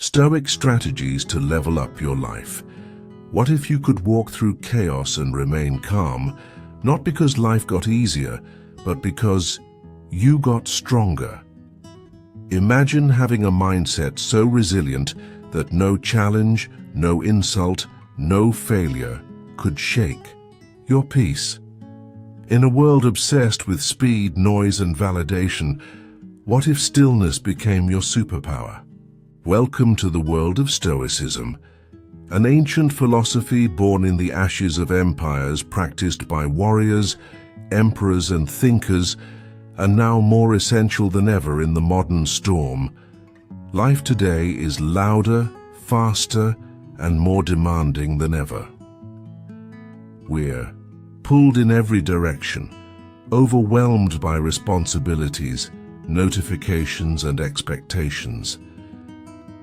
Stoic strategies to level up your life. What if you could walk through chaos and remain calm, not because life got easier, but because you got stronger? Imagine having a mindset so resilient that no challenge, no insult, no failure could shake your peace. In a world obsessed with speed, noise, and validation, what if stillness became your superpower? Welcome to the world of Stoicism, an ancient philosophy born in the ashes of empires practiced by warriors, emperors, and thinkers, and now more essential than ever in the modern storm. Life today is louder, faster, and more demanding than ever. We're pulled in every direction, overwhelmed by responsibilities, notifications, and expectations.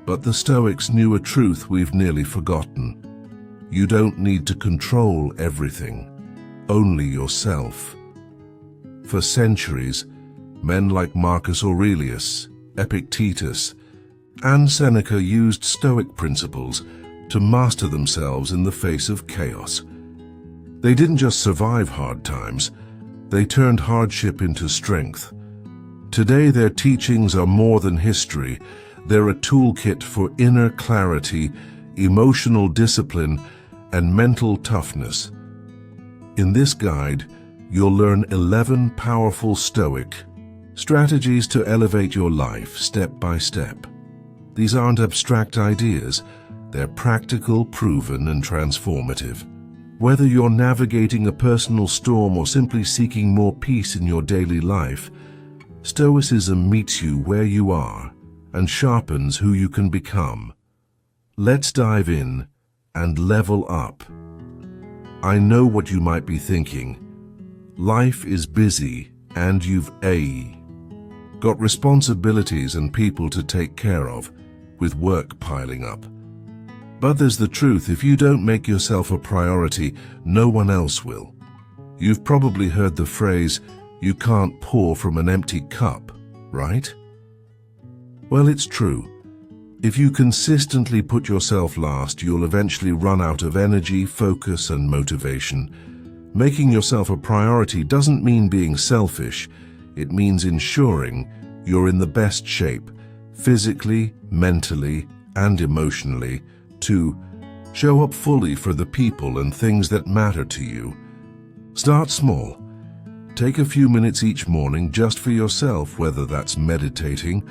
But the Stoics knew a truth we've nearly forgotten. You don't need to control everything, only yourself. For centuries, men like Marcus Aurelius, Epictetus, and Seneca used Stoic principles to master themselves in the face of chaos. They didn't just survive hard times, they turned hardship into strength. Today their teachings are more than history. They're a toolkit for inner clarity, emotional discipline, and mental toughness. In this guide, you'll learn 11 powerful Stoic strategies to elevate your life step by step. These aren't abstract ideas, they're practical, proven, and transformative. Whether you're navigating a personal storm or simply seeking more peace in your daily life, Stoicism meets you where you are and sharpens who you can become. Let's dive in and level up. I know what you might be thinking. Life is busy and you've got responsibilities and people to take care of, with work piling up. But there's the truth, if you don't make yourself a priority, no one else will. You've probably heard the phrase, "You can't pour from an empty cup," right? Well, it's true. If you consistently put yourself last, you'll eventually run out of energy, focus, and motivation. Making yourself a priority doesn't mean being selfish. It means ensuring you're in the best shape, physically, mentally, and emotionally, to show up fully for the people and things that matter to you. Start small. Take a few minutes each morning just for yourself, whether that's meditating,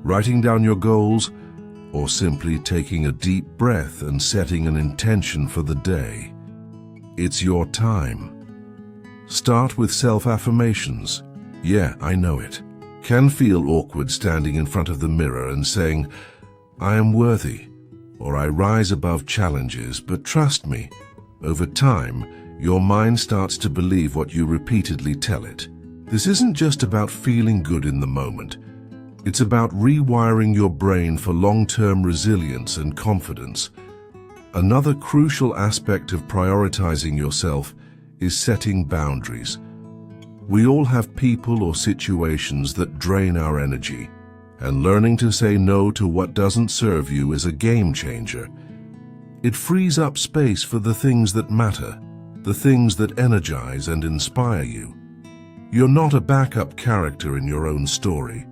writing down your goals, or simply taking a deep breath and setting an intention for the day. It's your time. Start with self-affirmations. Yeah, I know it can feel awkward standing in front of the mirror and saying, "I am worthy," or "I rise above challenges," but trust me, over time, your mind starts to believe what you repeatedly tell it. This isn't just about feeling good in the moment. It's about rewiring your brain for long-term resilience and confidence. Another crucial aspect of prioritizing yourself is setting boundaries. We all have people or situations that drain our energy, and learning to say no to what doesn't serve you is a game changer. It frees up space for the things that matter, the things that energize and inspire you. You're not a backup character in your own story.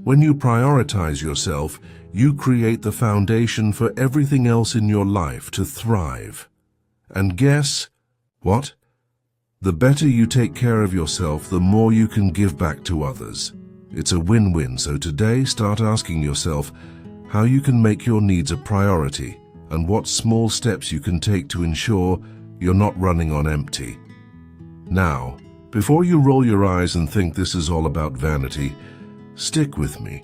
When you prioritize yourself, you create the foundation for everything else in your life to thrive. And guess what? The better you take care of yourself, the more you can give back to others. It's a win-win, so today start asking yourself how you can make your needs a priority and what small steps you can take to ensure you're not running on empty. Now, before you roll your eyes and think this is all about vanity, stick with me.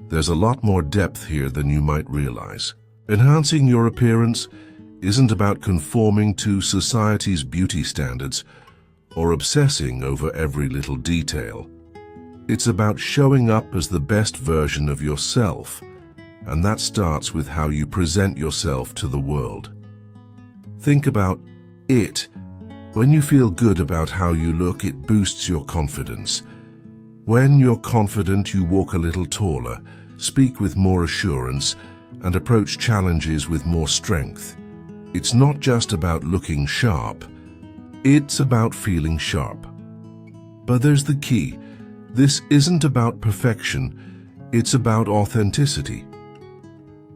There's a lot more depth here than you might realize. Enhancing your appearance isn't about conforming to society's beauty standards or obsessing over every little detail. It's about showing up as the best version of yourself, and that starts with how you present yourself to the world. Think about it. When you feel good about how you look, it boosts your confidence. When you're confident, you walk a little taller, speak with more assurance, and approach challenges with more strength. It's not just about looking sharp, it's about feeling sharp. But there's the key. This isn't about perfection, it's about authenticity.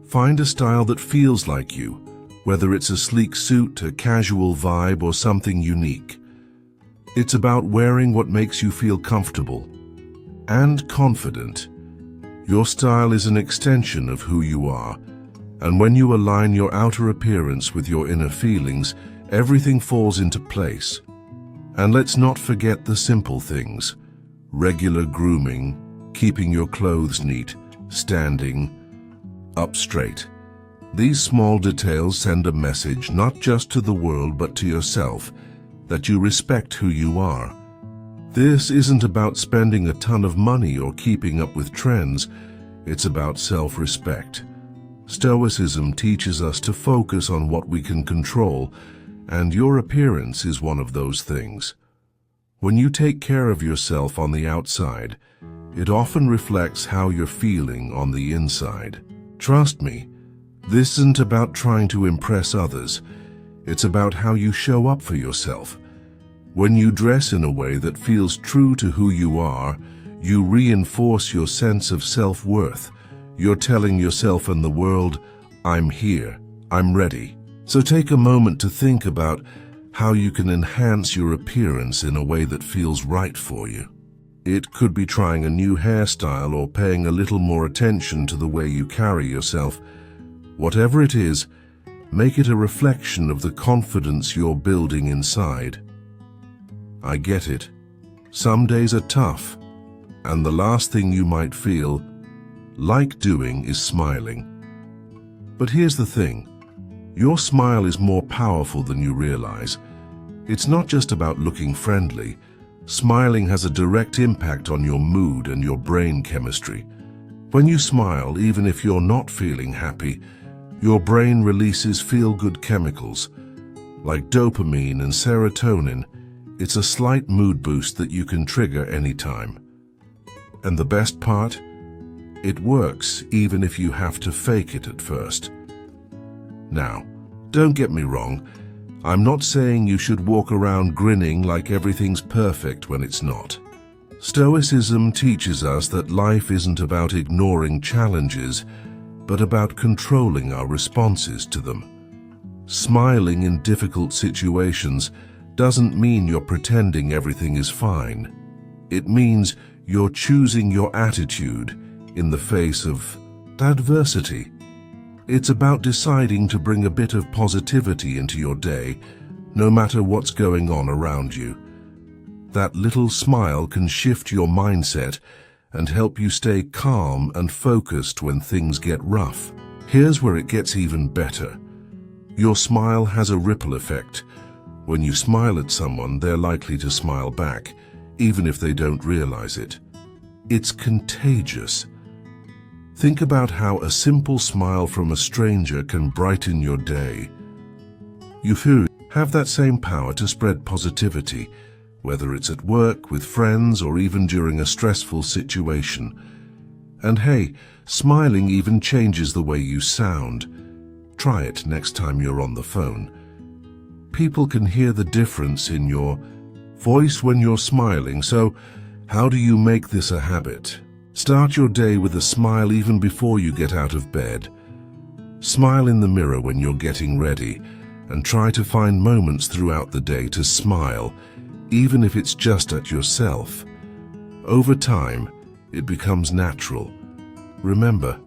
Find a style that feels like you, whether it's a sleek suit, a casual vibe, or something unique. It's about wearing what makes you feel comfortable and confident. Your style is an extension of who you are, and when you align your outer appearance with your inner feelings, everything falls into place. And let's not forget the simple things: regular grooming, keeping your clothes neat, standing up straight. These small details send a message not just to the world but to yourself, that you respect who you are. This isn't about spending a ton of money or keeping up with trends, it's about self-respect. Stoicism teaches us to focus on what we can control, and your appearance is one of those things. When you take care of yourself on the outside, it often reflects how you're feeling on the inside. Trust me, this isn't about trying to impress others. It's about how you show up for yourself. When you dress in a way that feels true to who you are, you reinforce your sense of self-worth. You're telling yourself and the world, I'm here, I'm ready. So take a moment to think about how you can enhance your appearance in a way that feels right for you. It could be trying a new hairstyle or paying a little more attention to the way you carry yourself. Whatever it is, make it a reflection of the confidence you're building inside. I get it. Some days are tough, and the last thing you might feel like doing is smiling. But here's the thing. Your smile is more powerful than you realize. It's not just about looking friendly. Smiling has a direct impact on your mood and your brain chemistry. When you smile, even if you're not feeling happy, your brain releases feel-good chemicals like dopamine and serotonin. It's a slight mood boost that you can trigger anytime. And the best part? It works even if you have to fake it at first. Now, don't get me wrong. I'm not saying you should walk around grinning like everything's perfect when it's not. Stoicism teaches us that life isn't about ignoring challenges, but about controlling our responses to them. Smiling in difficult situations doesn't mean you're pretending everything is fine. It means you're choosing your attitude in the face of adversity. It's about deciding to bring a bit of positivity into your day, no matter what's going on around you. That little smile can shift your mindset and help you stay calm and focused when things get rough. Here's where it gets even better. Your smile has a ripple effect. When you smile at someone, they're likely to smile back, even if they don't realize it. It's contagious. Think about how a simple smile from a stranger can brighten your day. You have that same power to spread positivity, whether it's at work, with friends, or even during a stressful situation. And hey, smiling even changes the way you sound. Try it next time you're on the phone. People can hear the difference in your voice when you're smiling, so how do you make this a habit? Start your day with a smile even before you get out of bed. Smile in the mirror when you're getting ready, and try to find moments throughout the day to smile, even if it's just at yourself. Over time, it becomes natural. Remember,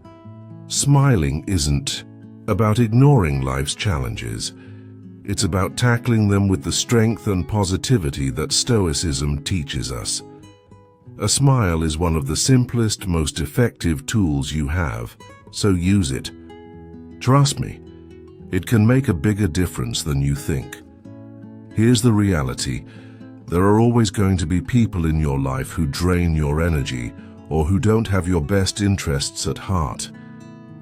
smiling isn't about ignoring life's challenges. It's about tackling them with the strength and positivity that Stoicism teaches us. A smile is one of the simplest, most effective tools you have, so use it. Trust me, it can make a bigger difference than you think. Here's the reality. There are always going to be people in your life who drain your energy or who don't have your best interests at heart.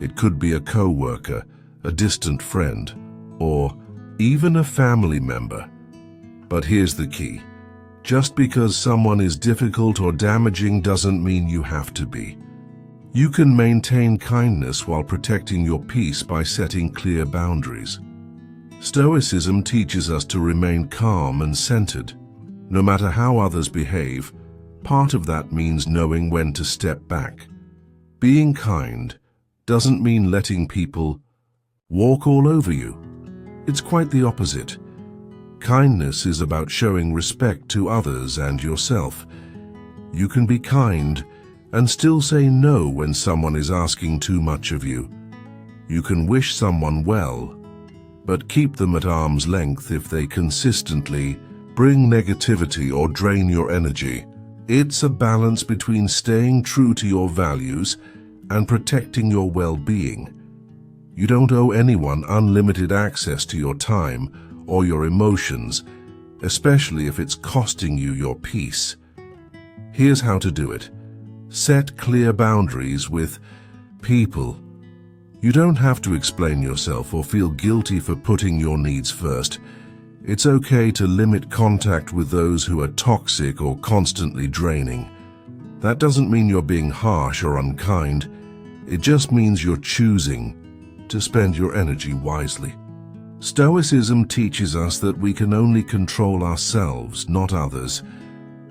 It could be a coworker, a distant friend, or even a family member. But here's the key. Just because someone is difficult or damaging doesn't mean you have to be. You can maintain kindness while protecting your peace by setting clear boundaries. Stoicism teaches us to remain calm and centered. No matter how others behave, part of that means knowing when to step back. Being kind doesn't mean letting people walk all over you. It's quite the opposite. Kindness is about showing respect to others and yourself. You can be kind and still say no when someone is asking too much of you. You can wish someone well, but keep them at arm's length if they consistently bring negativity or drain your energy. It's a balance between staying true to your values and protecting your well-being. You don't owe anyone unlimited access to your time or your emotions, especially if it's costing you your peace. Here's how to do it. Set clear boundaries with people. You don't have to explain yourself or feel guilty for putting your needs first. It's okay to limit contact with those who are toxic or constantly draining. That doesn't mean you're being harsh or unkind. It just means you're choosing to spend your energy wisely. Stoicism teaches us that we can only control ourselves, not others.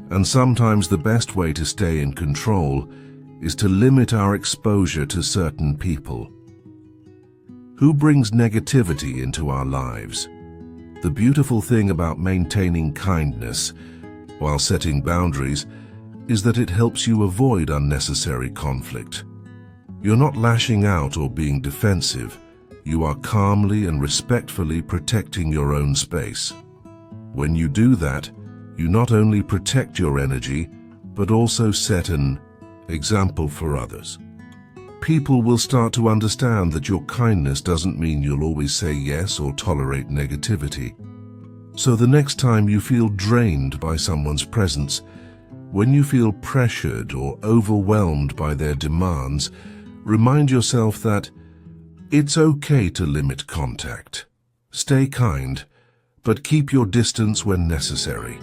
And sometimes the best way to stay in control is to limit our exposure to certain people. Who brings negativity into our lives? The beautiful thing about maintaining kindness while setting boundaries is that it helps you avoid unnecessary conflict. You're not lashing out or being defensive. You are calmly and respectfully protecting your own space. When you do that, you not only protect your energy, but also set an example for others. People will start to understand that your kindness doesn't mean you'll always say yes or tolerate negativity. So the next time you feel drained by someone's presence, when you feel pressured or overwhelmed by their demands, remind yourself that it's okay to limit contact. Stay kind, but keep your distance when necessary.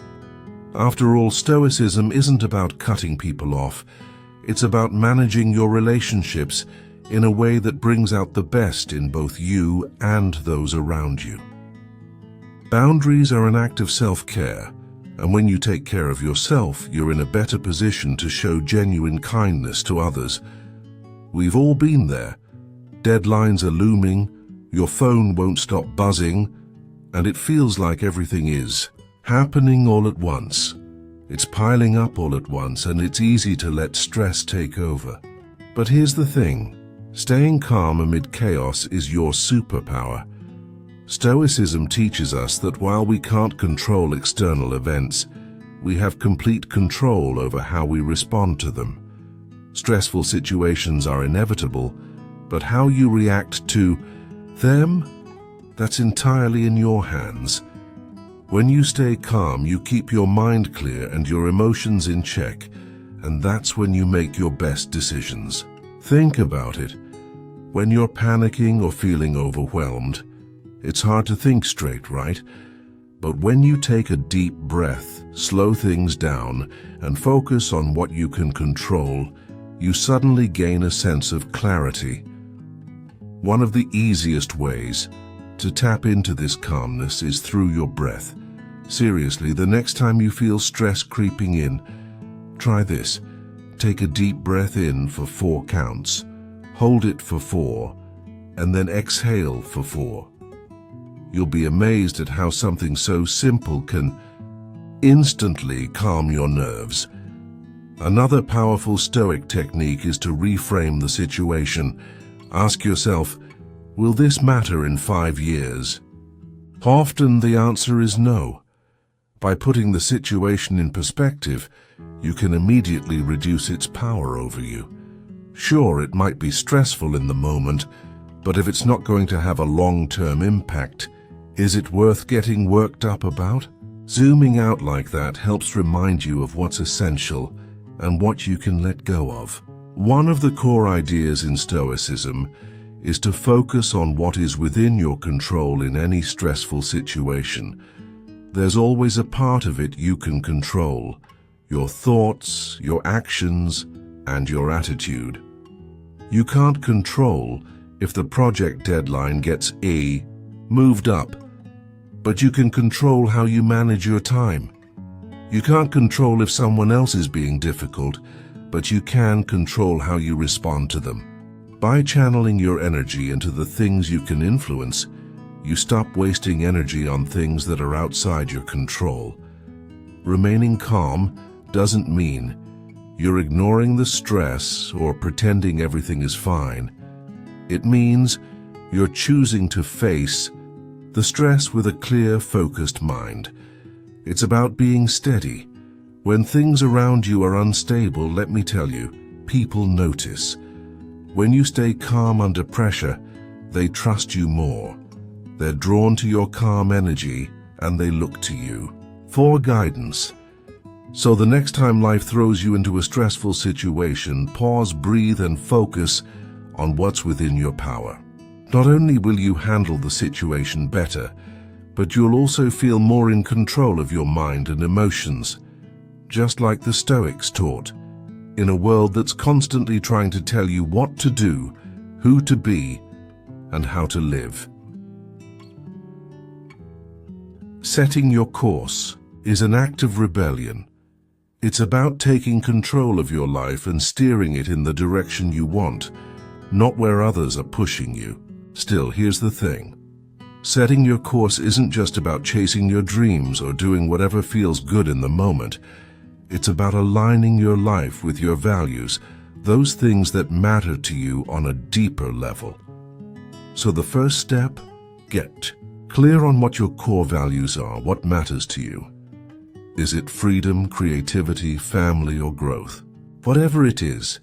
After all, Stoicism isn't about cutting people off. It's about managing your relationships in a way that brings out the best in both you and those around you. Boundaries are an act of self-care, and when you take care of yourself, you're in a better position to show genuine kindness to others. We've all been there. Deadlines are looming, your phone won't stop buzzing, and it feels like everything is happening all at once. It's piling up all at once, and it's easy to let stress take over. But here's the thing. Staying calm amid chaos is your superpower. Stoicism teaches us that while we can't control external events, we have complete control over how we respond to them. Stressful situations are inevitable, but how you react to them, that's entirely in your hands. When you stay calm, you keep your mind clear and your emotions in check, and that's when you make your best decisions. Think about it. When you're panicking or feeling overwhelmed, it's hard to think straight, right? But when you take a deep breath, slow things down, and focus on what you can control, you suddenly gain a sense of clarity. One of the easiest ways to tap into this calmness is through your breath. Seriously, the next time you feel stress creeping in, try this. Take a deep breath in for 4 counts, hold it for 4, and then exhale for 4. You'll be amazed at how something so simple can instantly calm your nerves. Another powerful Stoic technique is to reframe the situation. Ask yourself, will this matter in 5 years? Often the answer is no. By putting the situation in perspective, you can immediately reduce its power over you. Sure, it might be stressful in the moment, but if it's not going to have a long-term impact, is it worth getting worked up about? Zooming out like that helps remind you of what's essential and what you can let go of. One of the core ideas in Stoicism is to focus on what is within your control in any stressful situation. There's always a part of it you can control: your thoughts, your actions, and your attitude. You can't control if the project deadline gets moved up, but you can control how you manage your time. You can't control if someone else is being difficult, but you can control how you respond to them. By channeling your energy into the things you can influence, you stop wasting energy on things that are outside your control. Remaining calm doesn't mean you're ignoring the stress or pretending everything is fine. It means you're choosing to face the stress with a clear, focused mind. It's about being steady. When things around you are unstable, let me tell you, people notice. When you stay calm under pressure, they trust you more. They're drawn to your calm energy and they look to you for guidance. So the next time life throws you into a stressful situation, pause, breathe, and focus on what's within your power. Not only will you handle the situation better, but you'll also feel more in control of your mind and emotions, just like the Stoics taught, in a world that's constantly trying to tell you what to do, who to be, and how to live. Setting your course is an act of rebellion. It's about taking control of your life and steering it in the direction you want, not where others are pushing you. Still, here's the thing. Setting your course isn't just about chasing your dreams or doing whatever feels good in the moment. It's about aligning your life with your values, those things that matter to you on a deeper level. So the first step, get clear on what your core values are, what matters to you. Is it freedom, creativity, family, or growth? Whatever it is,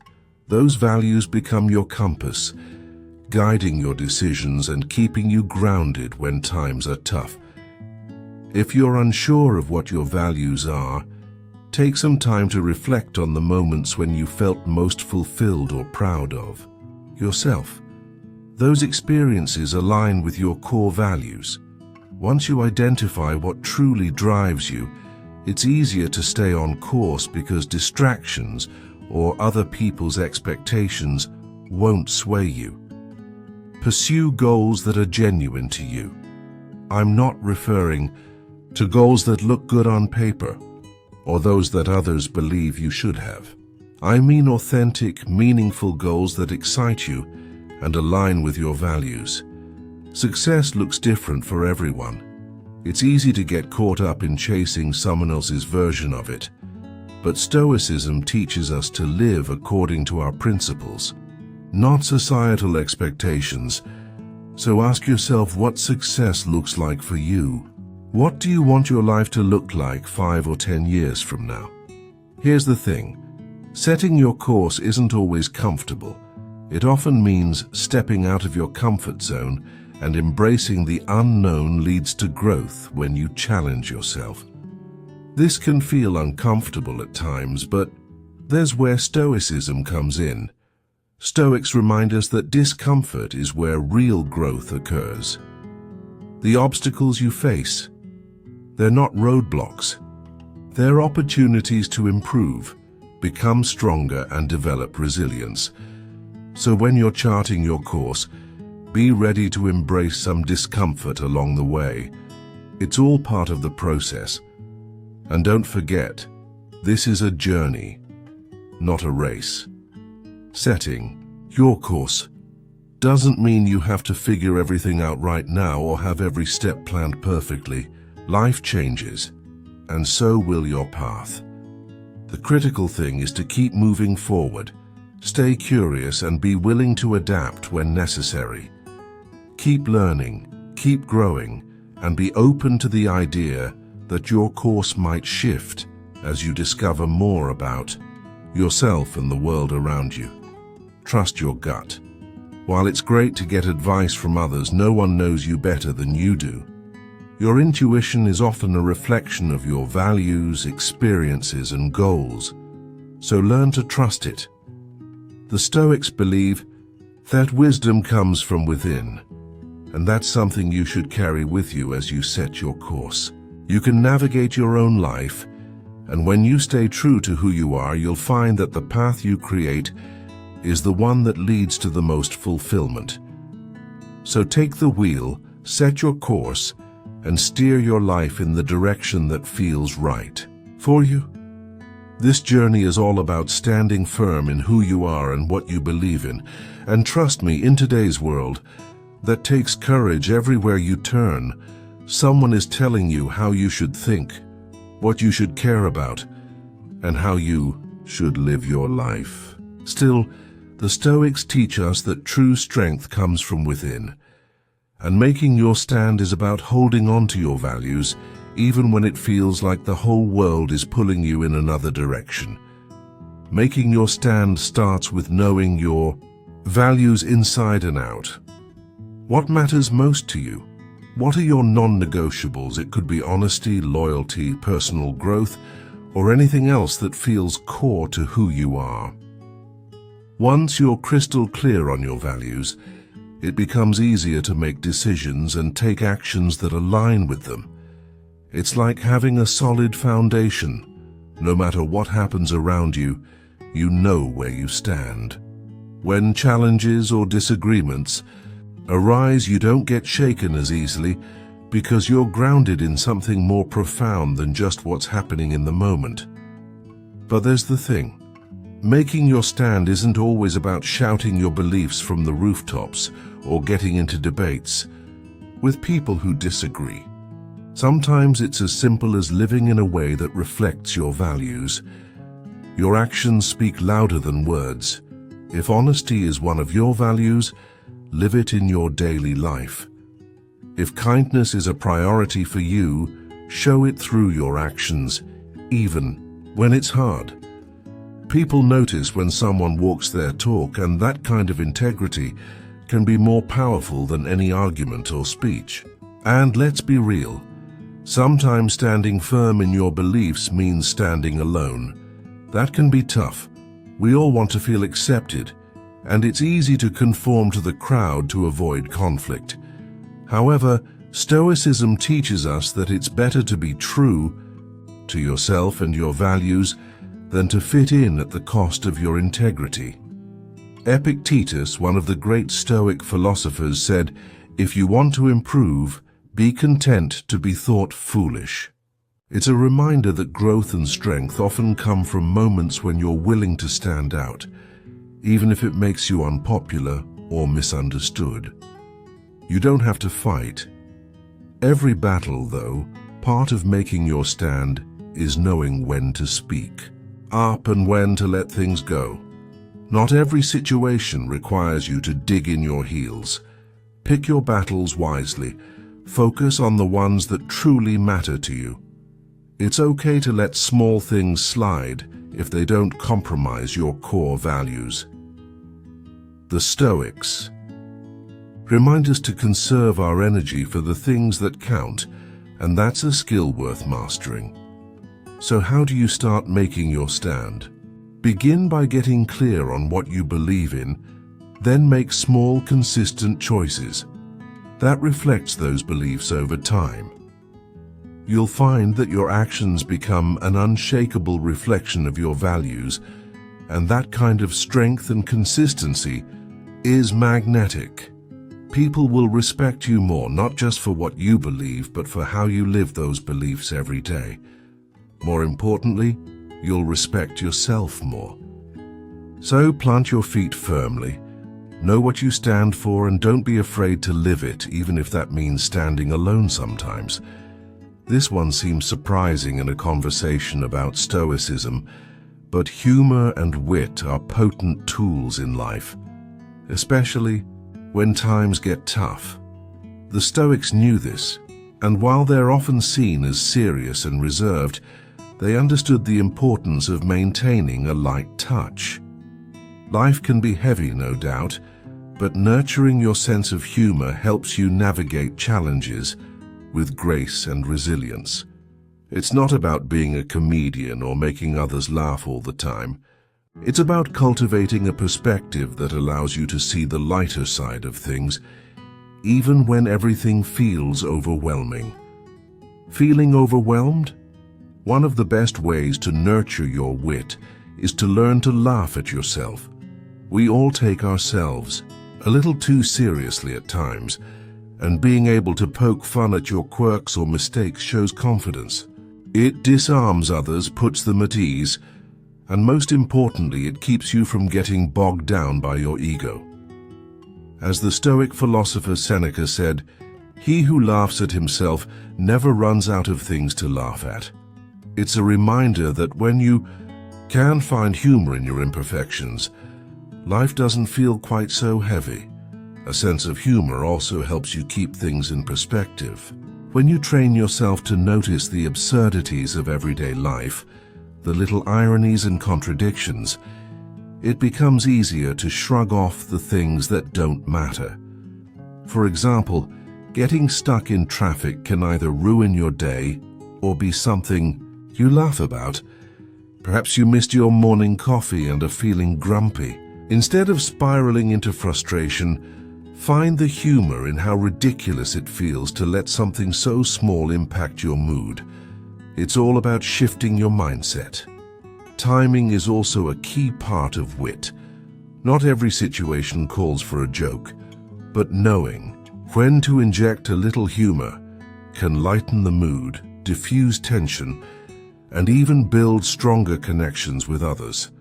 those values become your compass, guiding your decisions and keeping you grounded when times are tough. If you're unsure of what your values are, take some time to reflect on the moments when you felt most fulfilled or proud of yourself. Those experiences align with your core values. Once you identify what truly drives you, it's easier to stay on course because distractions or other people's expectations won't sway you. Pursue goals that are genuine to you. I'm not referring to goals that look good on paper or those that others believe you should have. I mean authentic, meaningful goals that excite you and align with your values. Success looks different for everyone. It's easy to get caught up in chasing someone else's version of it, but Stoicism teaches us to live according to our principles, not societal expectations. So ask yourself what success looks like for you. What do you want your life to look like 5 or 10 years from now? Here's the thing. Setting your course isn't always comfortable. It often means stepping out of your comfort zone, and embracing the unknown leads to growth when you challenge yourself. This can feel uncomfortable at times, but there's where Stoicism comes in. Stoics remind us that discomfort is where real growth occurs. The obstacles you face, they're not roadblocks. They're opportunities to improve, become stronger, and develop resilience. So when you're charting your course, be ready to embrace some discomfort along the way. It's all part of the process. And don't forget, this is a journey, not a race. Setting your course doesn't mean you have to figure everything out right now or have every step planned perfectly. Life changes, and so will your path. The critical thing is to keep moving forward, stay curious, and be willing to adapt when necessary. Keep learning, keep growing, and be open to the idea that your course might shift as you discover more about yourself and the world around you. Trust your gut. While it's great to get advice from others, no one knows you better than you do. Your intuition is often a reflection of your values, experiences, and goals, so learn to trust it. The Stoics believe that wisdom comes from within, and that's something you should carry with you as you set your course. You can navigate your own life, and when you stay true to who you are, you'll find that the path you create is the one that leads to the most fulfillment. So take the wheel, set your course, and steer your life in the direction that feels right for you. This journey is all about standing firm in who you are and what you believe in. And trust me, in today's world, that takes courage. Everywhere you turn, someone is telling you how you should think, what you should care about, and how you should live your life. Still, the Stoics teach us that true strength comes from within. And making your stand is about holding on to your values, even when it feels like the whole world is pulling you in another direction. Making your stand starts with knowing your values inside and out. What matters most to you? What are your non-negotiables? It could be honesty, loyalty, personal growth, or anything else that feels core to who you are. Once you're crystal clear on your values, it becomes easier to make decisions and take actions that align with them. It's like having a solid foundation. No matter what happens around you, you know where you stand. When challenges or disagreements arise, you don't get shaken as easily because you're grounded in something more profound than just what's happening in the moment. But there's the thing. Making your stand isn't always about shouting your beliefs from the rooftops or getting into debates with people who disagree. Sometimes it's as simple as living in a way that reflects your values. Your actions speak louder than words. If honesty is one of your values, live it in your daily life. If kindness is a priority for you, show it through your actions, even when it's hard. People notice when someone walks their talk, and that kind of integrity can be more powerful than any argument or speech. And let's be real, sometimes standing firm in your beliefs means standing alone. That can be tough. We all want to feel accepted, and it's easy to conform to the crowd to avoid conflict. However, Stoicism teaches us that it's better to be true to yourself and your values than to fit in at the cost of your integrity. Epictetus, one of the great Stoic philosophers, said, "If you want to improve, be content to be thought foolish." It's a reminder that growth and strength often come from moments when you're willing to stand out, even if it makes you unpopular or misunderstood. You don't have to fight. Every battle, though, part of making your stand is knowing when to speak up and when to let things go. Not every situation requires you to dig in your heels. Pick your battles wisely. Focus on the ones that truly matter to you. It's okay to let small things slide if they don't compromise your core values. The Stoics remind us to conserve our energy for the things that count, and that's a skill worth mastering. So how do you start making your stand? Begin by getting clear on what you believe in, then make small, consistent choices. That reflects those beliefs over time. You'll find that your actions become an unshakable reflection of your values, and that kind of strength and consistency is magnetic. People will respect you more, not just for what you believe, but for how you live those beliefs every day. More importantly, you'll respect yourself more. So plant your feet firmly, know what you stand for, and don't be afraid to live it, even if that means standing alone sometimes. This one seems surprising in a conversation about Stoicism, but humor and wit are potent tools in life, especially when times get tough. The Stoics knew this, and while they're often seen as serious and reserved, they understood the importance of maintaining a light touch. Life can be heavy, no doubt, but nurturing your sense of humor helps you navigate challenges with grace and resilience. It's not about being a comedian or making others laugh all the time. It's about cultivating a perspective that allows you to see the lighter side of things, even when everything feels overwhelming. Feeling overwhelmed? One of the best ways to nurture your wit is to learn to laugh at yourself. We all take ourselves a little too seriously at times, and being able to poke fun at your quirks or mistakes shows confidence. It disarms others, puts them at ease, and most importantly, it keeps you from getting bogged down by your ego. As the Stoic philosopher Seneca said, "He who laughs at himself never runs out of things to laugh at." It's a reminder that when you can find humor in your imperfections, life doesn't feel quite so heavy. A sense of humor also helps you keep things in perspective. When you train yourself to notice the absurdities of everyday life, the little ironies and contradictions, it becomes easier to shrug off the things that don't matter. For example, getting stuck in traffic can either ruin your day or be something you laugh about. Perhaps you missed your morning coffee and are feeling grumpy. Instead of spiraling into frustration, find the humor in how ridiculous it feels to let something so small impact your mood. It's all about shifting your mindset. Timing is also a key part of wit. Not every situation calls for a joke, but knowing when to inject a little humor can lighten the mood, diffuse tension, and even build stronger connections with others.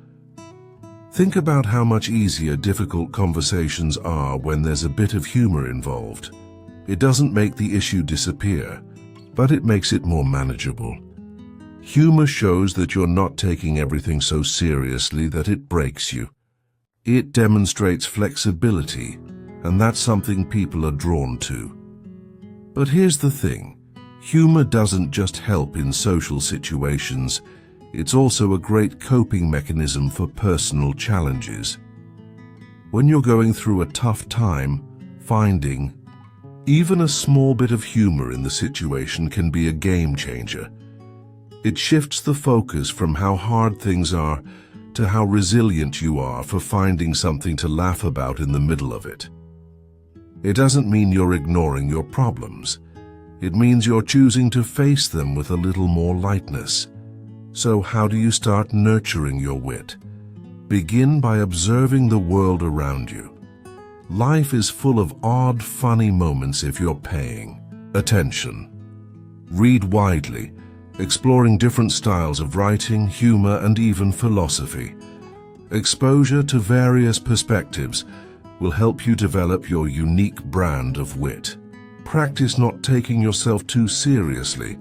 Think about how much easier difficult conversations are when there's a bit of humor involved. It doesn't make the issue disappear, but it makes it more manageable. Humor shows that you're not taking everything so seriously that it breaks you. It demonstrates flexibility, and that's something people are drawn to. But here's the thing. Humor doesn't just help in social situations. It's also a great coping mechanism for personal challenges. When you're going through a tough time, finding even a small bit of humor in the situation can be a game changer. It shifts the focus from how hard things are to how resilient you are for finding something to laugh about in the middle of it. It doesn't mean you're ignoring your problems. It means you're choosing to face them with a little more lightness. So how do you start nurturing your wit? Begin by observing the world around you. Life is full of odd, funny moments if you're paying attention. Read widely, exploring different styles of writing, humor, and even philosophy. Exposure to various perspectives will help you develop your unique brand of wit. Practice not taking yourself too seriously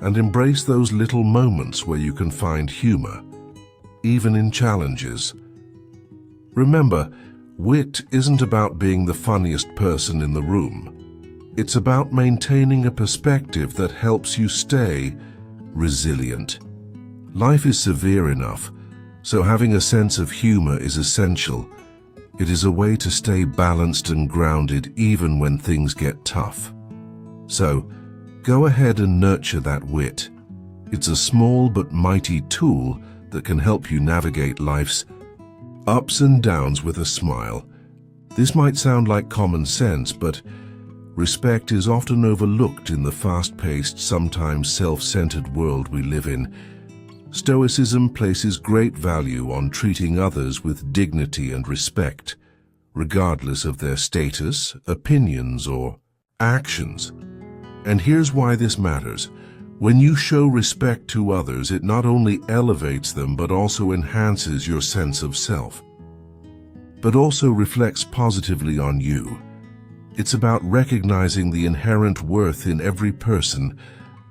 and embrace those little moments where you can find humor, even in challenges. Remember, wit isn't about being the funniest person in the room. It's about maintaining a perspective that helps you stay resilient. Life is severe enough, so having a sense of humor is essential. It is a way to stay balanced and grounded even when things get tough. So, go ahead and nurture that wit. It's a small but mighty tool that can help you navigate life's ups and downs with a smile. This might sound like common sense, but respect is often overlooked in the fast-paced, sometimes self-centered world we live in. Stoicism places great value on treating others with dignity and respect, regardless of their status, opinions, or actions. And here's why this matters. When you show respect to others, it not only elevates them but also enhances your sense of self, but also reflects positively on you. It's about recognizing the inherent worth in every person,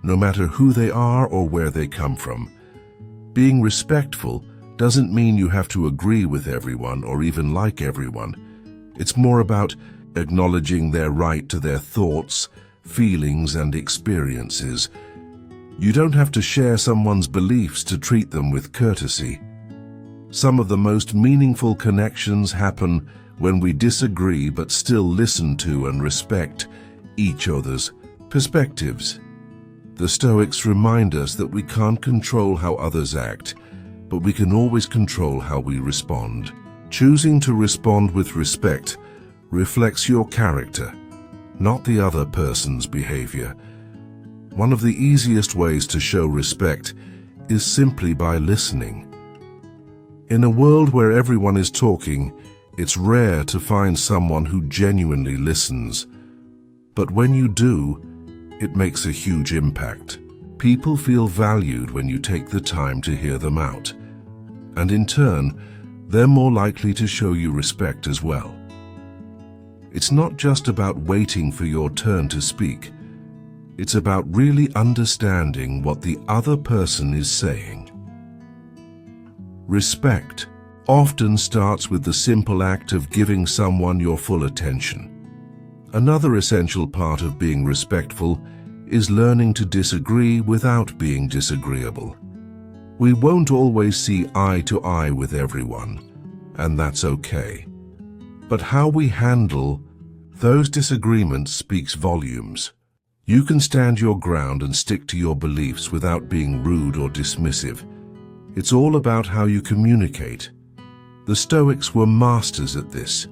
no matter who they are or where they come from. Being respectful doesn't mean you have to agree with everyone or even like everyone. It's more about acknowledging their right to their thoughts, feelings, and experiences. You don't have to share someone's beliefs to treat them with courtesy. Some of the most meaningful connections happen when we disagree but still listen to and respect each other's perspectives. The Stoics remind us that we can't control how others act, but we can always control how we respond. Choosing to respond with respect reflects your character, not the other person's behavior. One of the easiest ways to show respect is simply by listening. In a world where everyone is talking, It's rare to find someone who genuinely listens, but when you do, it makes a huge impact. People feel valued when you take the time to hear them out, and in turn, they're more likely to show you respect as well. It's not just about waiting for your turn to speak. It's about really understanding what the other person is saying. Respect often starts with the simple act of giving someone your full attention. Another essential part of being respectful is learning to disagree without being disagreeable. We won't always see eye to eye with everyone, and that's okay. But how we handle those disagreements speaks volumes. You can stand your ground and stick to your beliefs without being rude or dismissive. It's all about how you communicate. The Stoics were masters at this.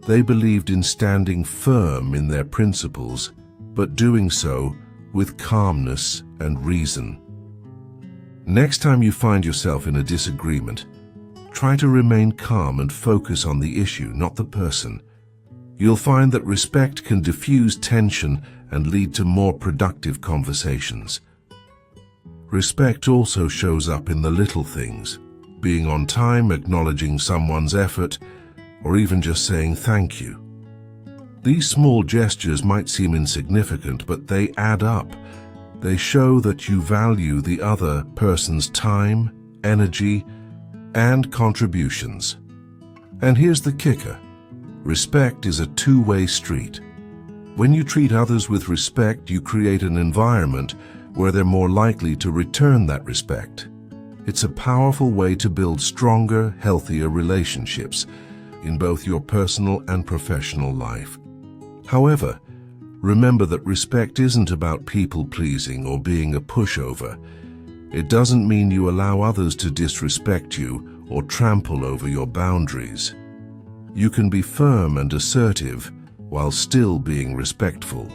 They believed in standing firm in their principles, but doing so with calmness and reason. Next time you find yourself in a disagreement, try to remain calm and focus on the issue, not the person. You'll find that respect can diffuse tension and lead to more productive conversations. Respect also shows up in the little things, being on time, acknowledging someone's effort, or even just saying thank you. These small gestures might seem insignificant, but they add up. They show that you value the other person's time, energy, and contributions. And here's the kicker. Respect is a two-way street. When you treat others with respect, you create an environment where they're more likely to return that respect. It's a powerful way to build stronger, healthier relationships in both your personal and professional life. However, remember that respect isn't about people-pleasing or being a pushover. It doesn't mean you allow others to disrespect you or trample over your boundaries. You can be firm and assertive while still being respectful.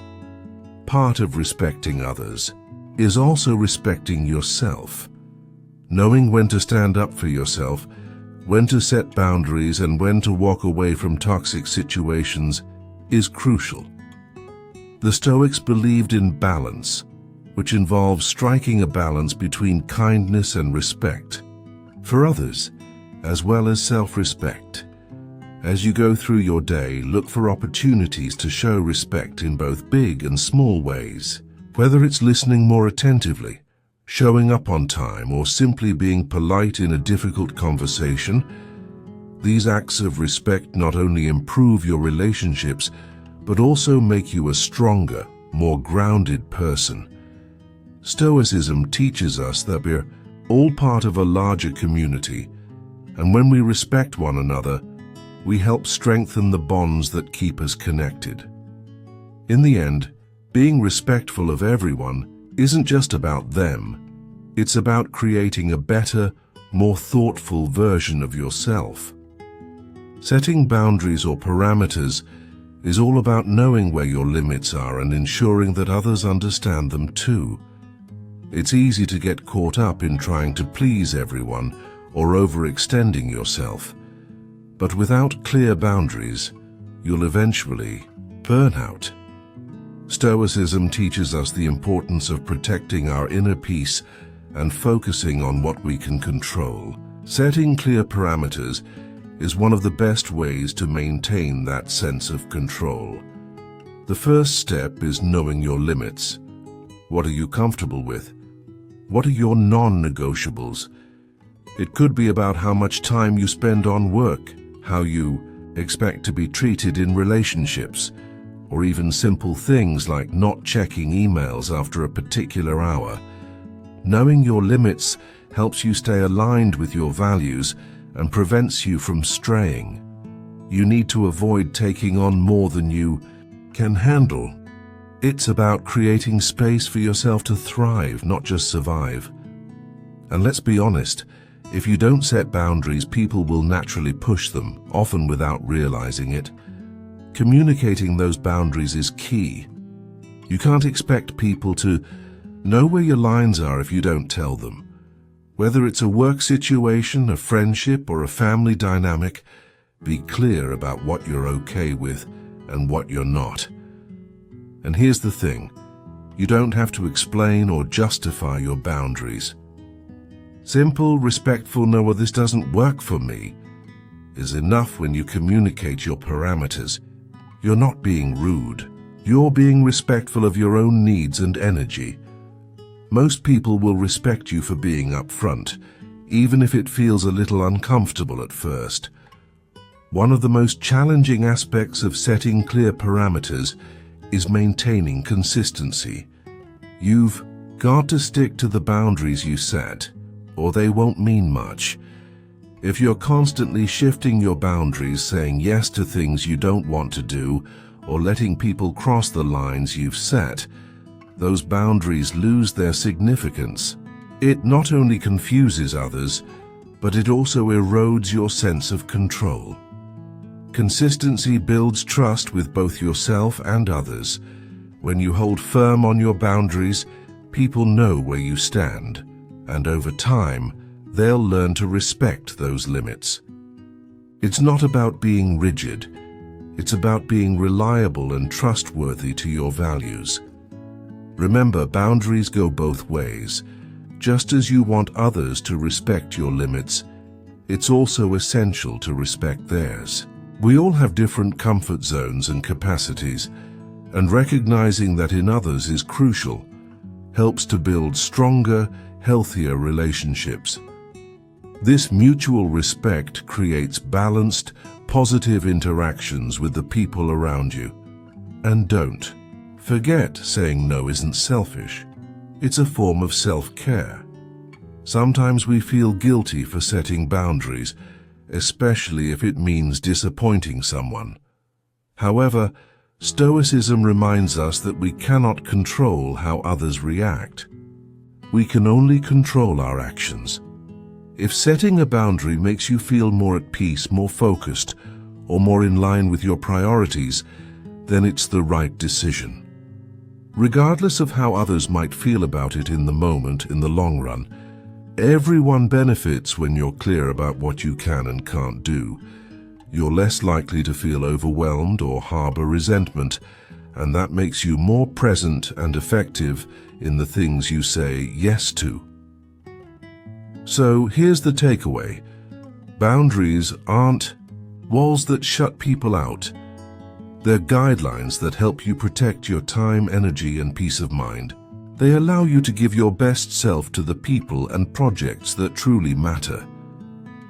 Part of respecting others is also respecting yourself. Knowing when to stand up for yourself, when to set boundaries, and when to walk away from toxic situations is crucial. The Stoics believed in balance, which involves striking a balance between kindness and respect for others, as well as self-respect. As you go through your day, look for opportunities to show respect in both big and small ways. Whether it's listening more attentively, showing up on time, or simply being polite in a difficult conversation, these acts of respect not only improve your relationships, but also make you a stronger, more grounded person. Stoicism teaches us that we're all part of a larger community, and when we respect one another, we help strengthen the bonds that keep us connected. In the end, being respectful of everyone isn't just about them. It's about creating a better, more thoughtful version of yourself. Setting boundaries or parameters is all about knowing where your limits are and ensuring that others understand them too. It's easy to get caught up in trying to please everyone or overextending yourself. But without clear boundaries, you'll eventually burn out. Stoicism teaches us the importance of protecting our inner peace and focusing on what we can control. Setting clear parameters is one of the best ways to maintain that sense of control. The first step is knowing your limits. What are you comfortable with? What are your non-negotiables? It could be about how much time you spend on work, how you expect to be treated in relationships, or even simple things like not checking emails after a particular hour. Knowing your limits helps you stay aligned with your values and prevents you from straying. You need to avoid taking on more than you can handle. It's about creating space for yourself to thrive, not just survive. And let's be honest, if you don't set boundaries, people will naturally push them, often without realizing it. Communicating those boundaries is key. You can't expect people to know where your lines are if you don't tell them. Whether it's a work situation, a friendship, or a family dynamic, Be clear about what you're okay with and what you're not. And here's the thing, you don't have to explain or justify your boundaries. Simple, respectful "no, well, this doesn't work for me" is enough when you communicate your parameters. You're not being rude. You're being respectful of your own needs and energy. Most people will respect you for being upfront, even if it feels a little uncomfortable at first. One of the most challenging aspects of setting clear parameters is maintaining consistency. You've got to stick to the boundaries you set, or they won't mean much. If you're constantly shifting your boundaries, saying yes to things you don't want to do, or letting people cross the lines you've set, those boundaries lose their significance. It not only confuses others, but it also erodes your sense of control. Consistency builds trust with both yourself and others. When you hold firm on your boundaries, people know where you stand, and over time, they'll learn to respect those limits. It's not about being rigid. It's about being reliable and trustworthy to your values. Remember, boundaries go both ways. Just as you want others to respect your limits, it's also essential to respect theirs. We all have different comfort zones and capacities, and recognizing that in others is crucial, helps to build stronger, healthier relationships. This mutual respect creates balanced, positive interactions with the people around you. And don't forget, saying no isn't selfish. It's a form of self-care. Sometimes we feel guilty for setting boundaries, especially if it means disappointing someone. However, Stoicism reminds us that we cannot control how others react. We can only control our actions. If setting a boundary makes you feel more at peace, more focused, or more in line with your priorities, then it's the right decision. Regardless of how others might feel about it in the moment, in the long run, everyone benefits when you're clear about what you can and can't do. You're less likely to feel overwhelmed or harbor resentment, and that makes you more present and effective in the things you say yes to. So here's the takeaway. Boundaries aren't walls that shut people out. They're guidelines that help you protect your time, energy, and peace of mind. They allow you to give your best self to the people and projects that truly matter.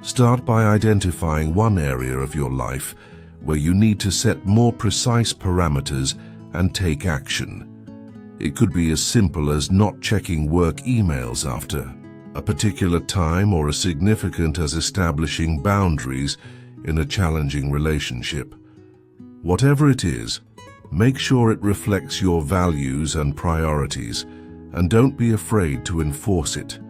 Start by identifying one area of your life where you need to set more precise parameters and take action. It could be as simple as not checking work emails after a particular time, or as significant as establishing boundaries in a challenging relationship. Whatever it is, make sure it reflects your values and priorities, and don't be afraid to enforce it.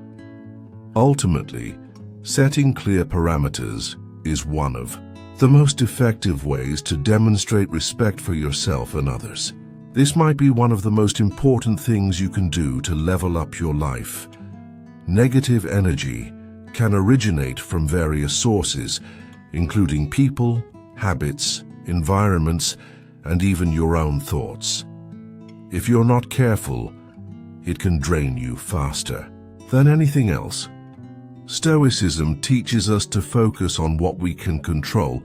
Ultimately, setting clear parameters is one of the most effective ways to demonstrate respect for yourself and others. This might be one of the most important things you can do to level up your life. Negative energy can originate from various sources, including people, habits, environments, and even your own thoughts. If you're not careful, it can drain you faster than anything else. Stoicism teaches us to focus on what we can control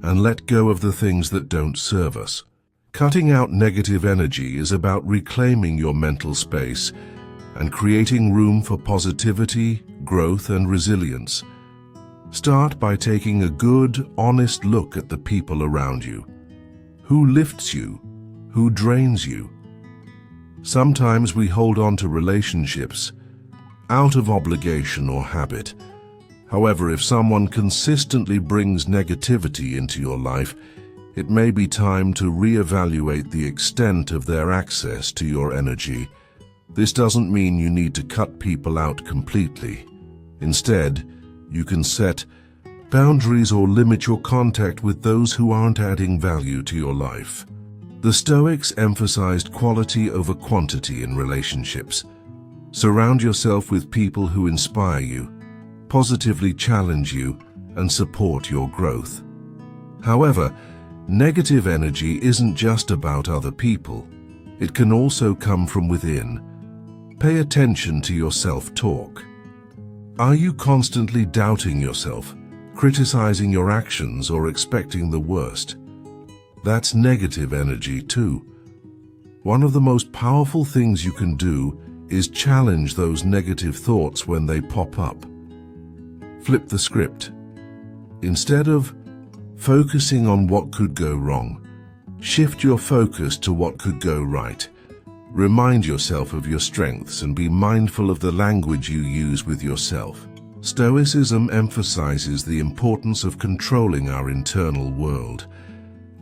and let go of the things that don't serve us. Cutting out negative energy is about reclaiming your mental space and creating room for positivity, growth, and resilience. Start by taking a good, honest look at the people around you. Who lifts you? Who drains you? Sometimes we hold on to relationships out of obligation or habit. However, if someone consistently brings negativity into your life, it may be time to reevaluate the extent of their access to your energy. This doesn't mean you need to cut people out completely. Instead, you can set boundaries or limit your contact with those who aren't adding value to your life. The Stoics emphasized quality over quantity in relationships. Surround yourself with people who inspire you, positively challenge you, and support your growth. However, negative energy isn't just about other people. It can also come from within. Pay attention to your self-talk. Are you constantly doubting yourself, criticizing your actions, or expecting the worst? That's negative energy too. One of the most powerful things you can do is challenge those negative thoughts when they pop up. Flip the script. Instead of focusing on what could go wrong, shift your focus to what could go right. Remind yourself of your strengths and be mindful of the language you use with yourself. Stoicism emphasizes the importance of controlling our internal world,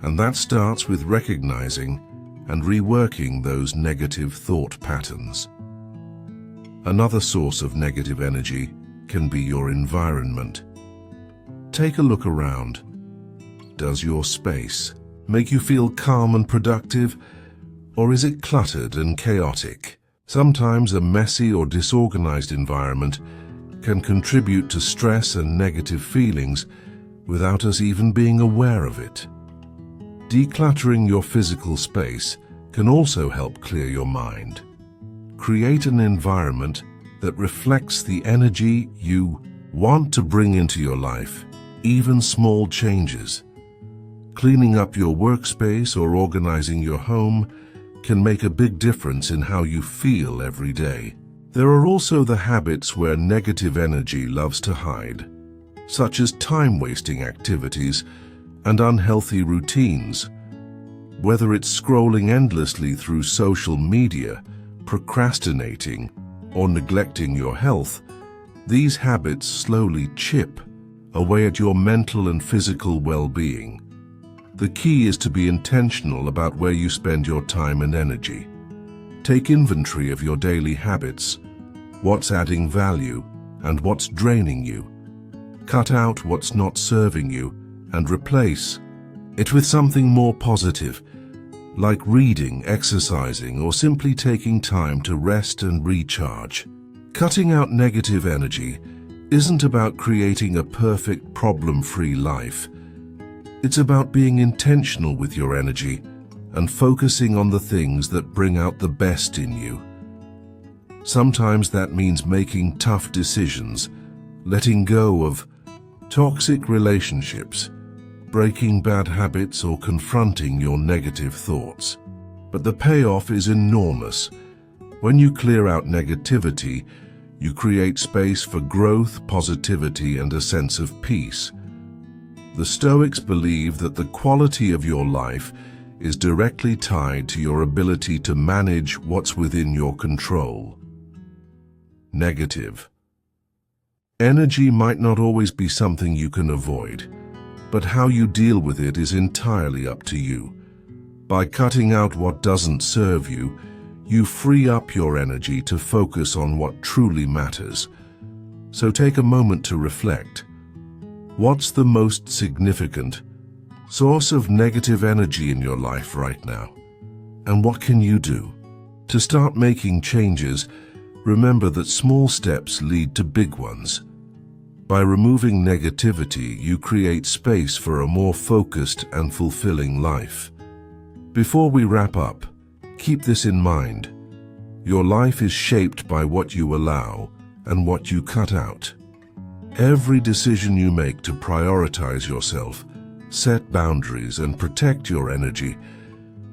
and that starts with recognizing and reworking those negative thought patterns. Another source of negative energy can be your environment. Take a look around. Does your space make you feel calm and productive, or is it cluttered and chaotic? Sometimes a messy or disorganized environment can contribute to stress and negative feelings without us even being aware of it. Decluttering your physical space can also help clear your mind. Create an environment that reflects the energy you want to bring into your life, even small changes. Cleaning up your workspace or organizing your home can make a big difference in how you feel every day. There are also the habits where negative energy loves to hide, such as time-wasting activities and unhealthy routines. Whether it's scrolling endlessly through social media, procrastinating, or neglecting your health, these habits slowly chip away at your mental and physical well-being. The key is to be intentional about where you spend your time and energy. Take inventory of your daily habits, what's adding value and what's draining you. Cut out what's not serving you and replace it with something more positive, like reading, exercising, or simply taking time to rest and recharge. Cutting out negative energy isn't about creating a perfect, problem-free life. It's about being intentional with your energy and focusing on the things that bring out the best in you. Sometimes that means making tough decisions, letting go of toxic relationships, breaking bad habits, or confronting your negative thoughts. But the payoff is enormous. When you clear out negativity, you create space for growth, positivity, and a sense of peace. The Stoics believe that the quality of your life is directly tied to your ability to manage what's within your control. Negative energy might not always be something you can avoid, but how you deal with it is entirely up to you. By cutting out what doesn't serve you, you free up your energy to focus on what truly matters. So take a moment to reflect. What's the most significant source of negative energy in your life right now? And what can you do? To start making changes, remember that small steps lead to big ones. By removing negativity, you create space for a more focused and fulfilling life. Before we wrap up, keep this in mind. Your life is shaped by what you allow and what you cut out. Every decision you make to prioritize yourself, set boundaries, and protect your energy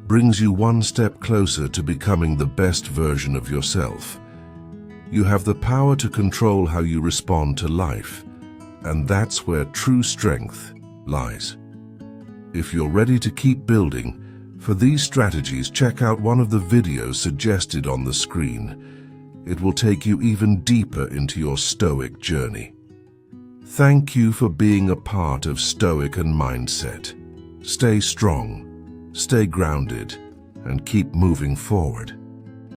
brings you one step closer to becoming the best version of yourself. You have the power to control how you respond to life, and that's where true strength lies. If you're ready to keep building, for these strategies, check out one of the videos suggested on the screen. It will take you even deeper into your Stoic journey. Thank you for being a part of Stoic and Mindset. Stay strong, stay grounded, and keep moving forward.